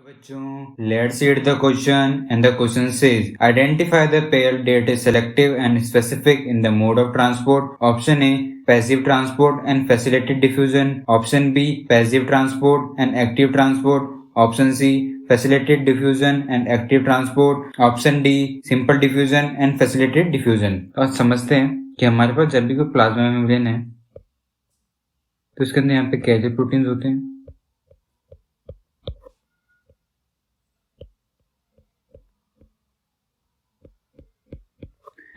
बच्चों, let's read the question and the question says identify the pair that is selective and specific in the mode of transport. Option A passive transport and facilitated diffusion. Option B passive transport and active transport. Option C facilitated diffusion and active transport. Option D simple diffusion and facilitated diffusion. तो आज समझते हैं कि हमारे पास जब भी कोई plasma membrane है तो इसके अंदर यहाँ पे कैसे प्रोटीन्स होते हैं।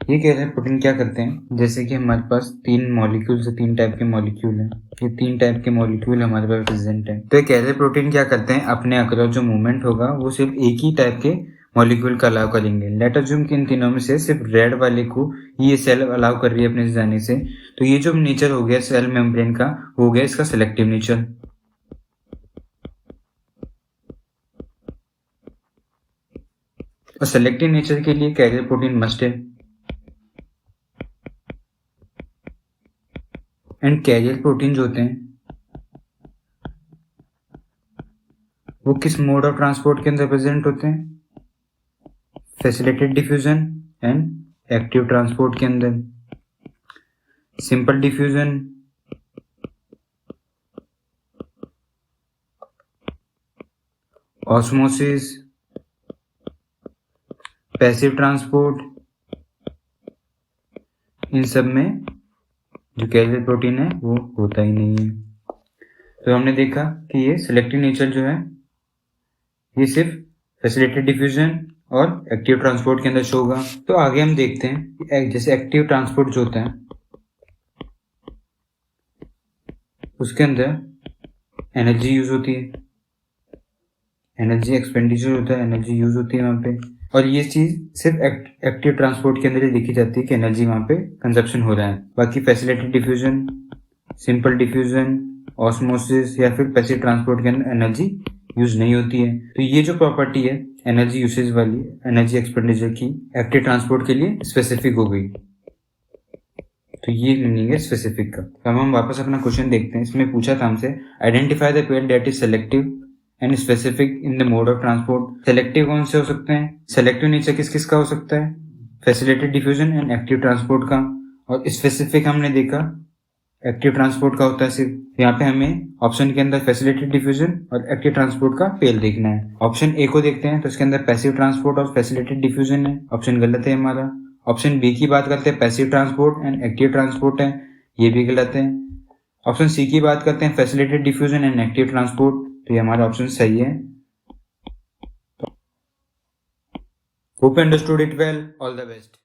ये कैसे प्रोटीन क्या करते हैं, जैसे कि हमारे पास तीन मॉलिक्यूल से तीन टाइप के मॉलिक्यूल हैं, ये तीन टाइप के मॉलिक्यूल हमारे पास प्रेजेंट है। तो ये कैसे प्रोटीन क्या करते हैं, अपने अक्रॉस जो मूवमेंट होगा वो सिर्फ एक ही टाइप के मॉलिक्यूल का अलाउ करेंगे। लेट अज्यूम कि इन तीनों में से सिर्फ रेड वाले को ये सेल अलाउ कर रही है अपने से जाने से, तो ये जो नेचर हो गया सेल मेम्ब्रेन का हो गया इसका सिलेक्टिव नेचर। और सेलेक्टिव नेचर के लिए कैरियर प्रोटीन मस्ट है। एंड कैरियर प्रोटीन जो होते हैं वो किस मोड ऑफ ट्रांसपोर्ट के अंदर प्रेजेंट होते हैं, facilitated diffusion and active transport के अंदर। Simple diffusion, osmosis, passive transport, इन सब में जो कैरियर प्रोटीन है वो होता ही नहीं है। तो हमने देखा कि ये सिलेक्टिव नेचर जो है ये सिर्फ फैसिलिटेटेड डिफ्यूजन और एक्टिव ट्रांसपोर्ट के अंदर शो होगा। तो आगे हम देखते हैं जैसे एक्टिव ट्रांसपोर्ट जो होता है उसके अंदर एनर्जी यूज होती है, एनर्जी एक्सपेंडिचर होता है, एनर्जी यूज होती है वहां पे। और ये चीज सिर्फ एक्टिव ट्रांसपोर्ट के अंदर ही देखी जाती है कि एनर्जी वहां पे कंजप्शन हो रहा है। बाकी facilitated diffusion, simple diffusion, osmosis या फिर पैसिव ट्रांसपोर्ट के अंदर एनर्जी यूज नहीं होती है। तो ये जो प्रॉपर्टी है एनर्जी यूसेज वाली, एनर्जी एक्सपेंडिचर की, एक्टिव ट्रांसपोर्ट के लिए स्पेसिफिक हो गई। तो ये मीनिंग है स्पेसिफिक का। तो हम वापस अपना क्वेश्चन देखते हैं। इसमें पूछा था हमसे identify the pair that is selective and specific in the mode of transport. Selective कौन से हो सकते हैं, सेलेक्टिव नेचर किस किस का हो सकता है, facilitated diffusion and active transport का। और स्पेसिफिक हमने देखा एक्टिव ट्रांसपोर्ट का होता है सिर्फ। यहाँ पे हमें ऑप्शन के अंदर फैसिलिटेटेड डिफ्यूजन और एक्टिव ट्रांसपोर्ट का पेयर देखना है। ऑप्शन ए को देखते हैं तो इसके अंदर पैसिव ट्रांसपोर्ट और फैसिलिटेटेड डिफ्यूजन है, ऑप्शन गलत है हमारा। ऑप्शन बी की बात करते हैं passive transport and active transport है, ये भी गलत है। ऑप्शन सी की बात करते हैं facilitated diffusion and active transport, तो ये हमारा ऑप्शन सही है। Hope understood it well, all the best.